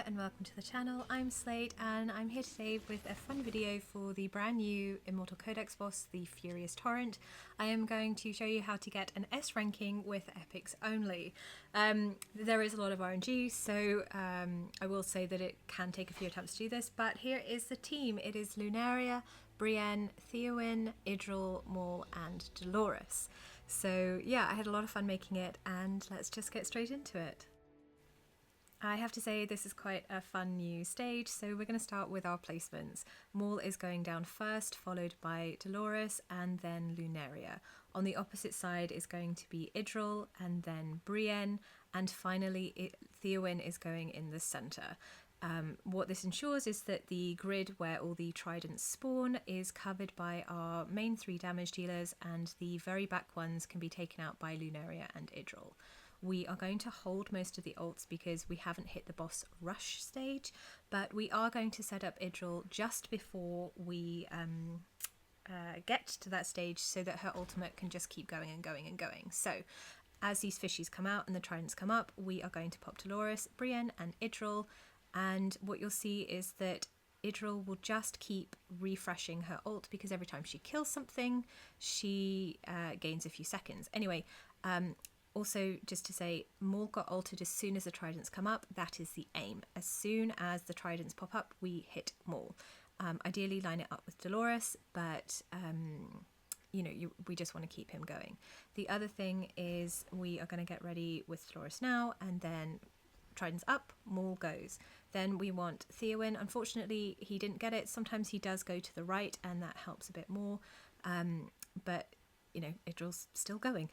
and welcome to the channel. I'm Slate and I'm here today with a fun video for the brand new Immortal Codex boss, the Furious Torrent. I am going to show you how to get an S ranking with epics only. There is a lot of RNG, so I will say that it can take a few attempts to do this, but here is the team. It is Lunaria, Brienne, Theowyn, Idril, Maul and Dolores. So yeah, I had a lot of fun making it and let's just get straight into it. I have to say this is quite a fun new stage, so we're going to start with our placements. Maul is going down first, followed by Dolores and then Lunaria. On the opposite side is going to be Idril and then Brienne, and finally Theowyn is going in the centre. What this ensures is that the grid where all the tridents spawn is covered by our main 3 damage dealers, and the very back ones can be taken out by Lunaria and Idril. We are going to hold most of the ults because we haven't hit the boss rush stage, but we are going to set up Idril just before we get to that stage so that her ultimate can just keep going and going and going. So as these fishies come out and the tridents come up, we are going to pop Dolores, Brienne and Idril, and what you'll see is that Idril will just keep refreshing her ult because every time she kills something, she gains a few seconds. Anyway, also, just to say, Maul got ulted as soon as the tridents come up. That is the aim. As soon as the tridents pop up, we hit Maul. Ideally, line it up with Dolores, but we just want to keep him going. The other thing is we are going to get ready with Dolores now, and then tridents up, Maul goes. Then we want Theowyn. Unfortunately, he didn't get it. Sometimes he does go to the right, and that helps a bit more. But Idril's still going.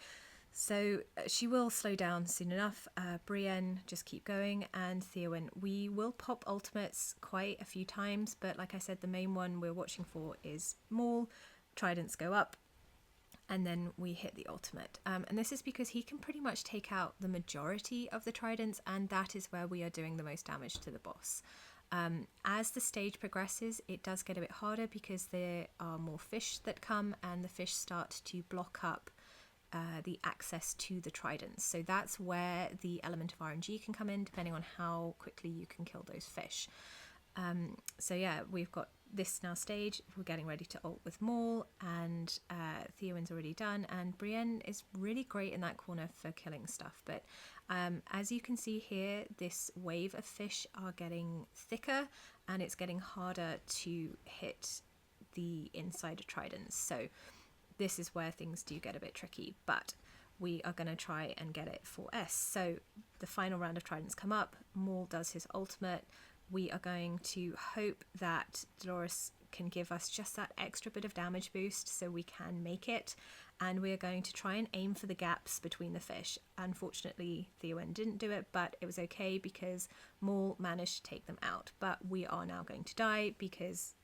So she will slow down soon enough. Brienne, just keep going, and Theowyn. We will pop ultimates quite a few times, but like I said, the main one we're watching for is Maul. Tridents go up, and then we hit the ultimate. And this is because he can pretty much take out the majority of the tridents, and that is where we are doing the most damage to the boss. As the stage progresses, it does get a bit harder because there are more fish that come, and the fish start to block up the access to the tridents. So that's where the element of RNG can come in, depending on how quickly you can kill those fish. So yeah, we've got this now stage. We're getting ready to ult with Maul, and Theowyn's already done, and Brienne is really great in that corner for killing stuff. But as you can see here, this wave of fish are getting thicker, and it's getting harder to hit the insider tridents. So this is where things do get a bit tricky, but we are going to try and get it for S. So the final round of tridents come up, Maul does his ultimate. We are going to hope that Dolores can give us just that extra bit of damage boost so we can make it, and we are going to try and aim for the gaps between the fish. Unfortunately, Theowyn didn't do it, but it was okay because Maul managed to take them out. But we are now going to die because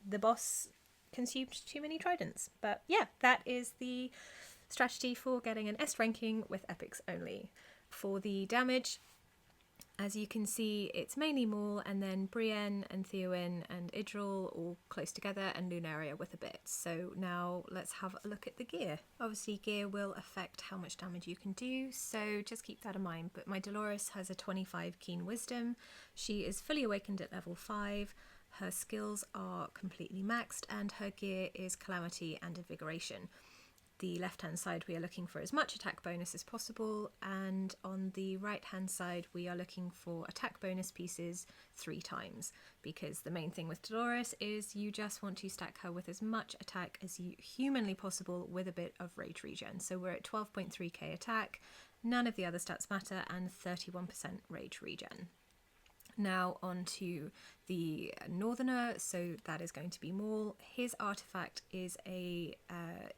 the boss consumed too many tridents. But yeah, that is the strategy for getting an S ranking with epics only. For the damage, as you can see, it's mainly Maul, and then Brienne and Theowyn and Idril all close together, and Lunaria with a bit. So now let's have a look at the gear. Obviously gear will affect how much damage you can do, so just keep that in mind. But my Dolores has a 25 keen wisdom. She is fully awakened at level 5. Her skills are completely maxed, and her gear is Calamity and Invigoration. The left hand side we are looking for as much attack bonus as possible, and on the right hand side we are looking for attack bonus pieces 3 times, because the main thing with Dolores is you just want to stack her with as much attack as humanly possible with a bit of rage regen. So we're at 12.3k attack, none of the other stats matter, and 31% rage regen. Now on to the Northerner, so that is going to be Maul. His artifact is a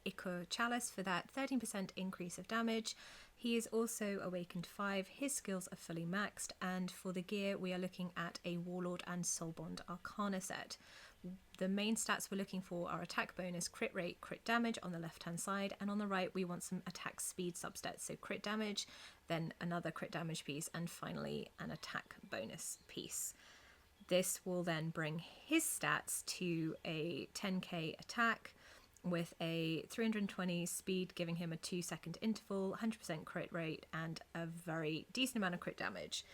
Ichor Chalice for that 13% increase of damage. He is also awakened 5, his skills are fully maxed, and for the gear we are looking at a Warlord and Soulbond Arcana set. The main stats we're looking for are attack bonus, crit rate, crit damage on the left hand side, and on the right we want some attack speed substats, so crit damage, then another crit damage piece, and finally an attack bonus piece. This will then bring his stats to a 10k attack with a 320 speed, giving him a 2-second interval, 100% crit rate, and a very decent amount of crit damage.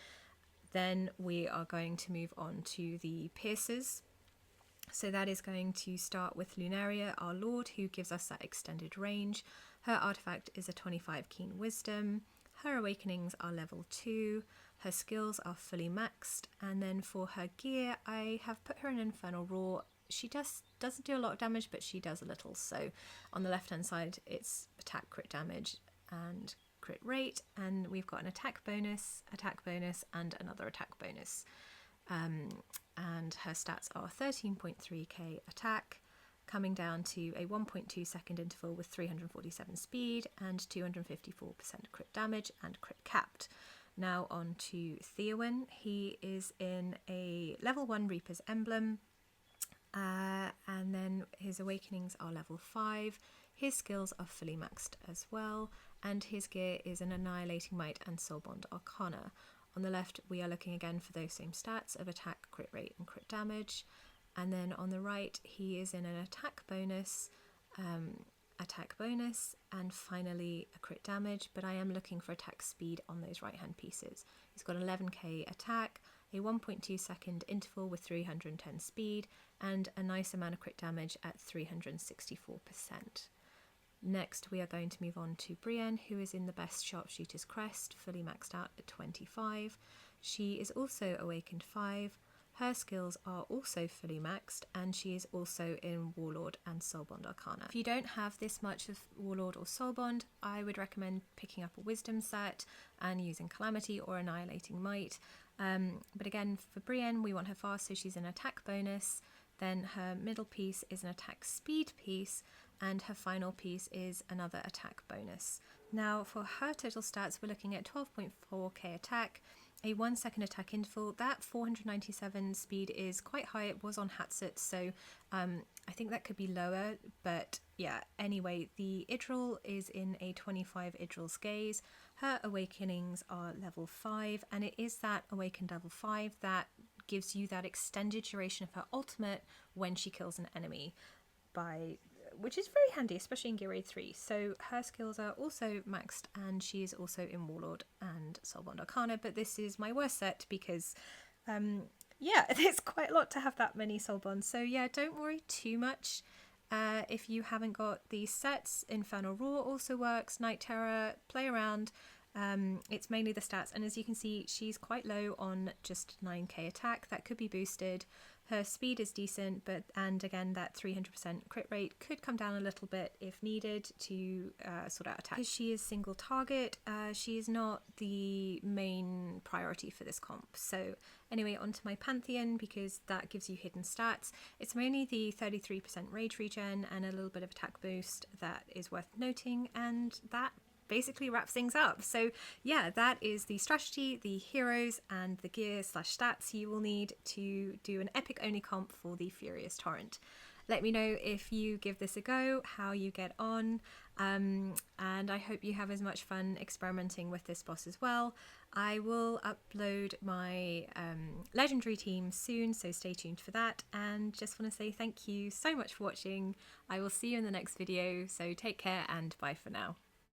Then we are going to move on to the piercers. So that is going to start with Lunaria, our Lord, who gives us that extended range. Her artifact is a 25 Keen Wisdom. Her awakenings are level 2. Her skills are fully maxed. And then for her gear, I have put her in Infernal Roar. She doesn't do a lot of damage, but she does a little. So on the left hand side, it's attack, crit damage, and crit rate. And we've got an attack bonus, and another attack bonus. And her stats are 13.3k attack, coming down to a 1.2 second interval with 347 speed and 254% crit damage and crit capped. Now on to Theowen. He is in a level 1 Reaper's Emblem, and then his awakenings are level 5. His skills are fully maxed as well, and his gear is an Annihilating Might and Soulbond Arcana. On the left, we are looking again for those same stats of attack, crit rate, and crit damage. And then on the right, he is in an attack bonus, and finally a crit damage. But I am looking for attack speed on those right-hand pieces. He's got 11k attack, a 1.2 second interval with 310 speed, and a nice amount of crit damage at 364%. Next, we are going to move on to Brienne, who is in the best Sharpshooter's Crest, fully maxed out at 25. She is also Awakened 5. Her skills are also fully maxed, and she is also in Warlord and Soulbond Arcana. If you don't have this much of Warlord or Soulbond, I would recommend picking up a Wisdom set and using Calamity or Annihilating Might. But again, for Brienne, we want her fast, so she's an attack bonus. Then her middle piece is an attack speed piece, and her final piece is another attack bonus. Now for her total stats, we're looking at 12.4k attack, a 1 second attack interval. That 497 speed is quite high. It was on Hatset, so I think that could be lower, but yeah, anyway, the Idril is in a 25 Idril's Gaze. Her awakenings are level 5, and it is that awakened level 5 that gives you that extended duration of her ultimate when she kills an enemy, which is very handy, especially in Gear Raid 3. So her skills are also maxed, and she is also in Warlord and Soulbond Arcana, but this is my worst set because, yeah, it's quite a lot to have that many Soulbonds. So yeah, don't worry too much if you haven't got these sets. Infernal Roar also works, Night Terror, play around. It's mainly the stats, and as you can see, she's quite low on just 9k attack. That could be boosted. Her speed is decent, and again, that 300% crit rate could come down a little bit if needed to sort out attack. Because she is single target, she is not the main priority for this comp. So anyway, onto my Pantheon, because that gives you hidden stats. It's mainly the 33% rage regen and a little bit of attack boost that is worth noting, and that basically wraps things up. So yeah, that is the strategy, the heroes, and the gear / stats you will need to do an epic only comp for the Furious Torrent. Let me know if you give this a go, how you get on, and I hope you have as much fun experimenting with this boss as well. I will upload my legendary team soon, so stay tuned for that, and just want to say thank you so much for watching. I will see you in the next video, so take care and bye for now.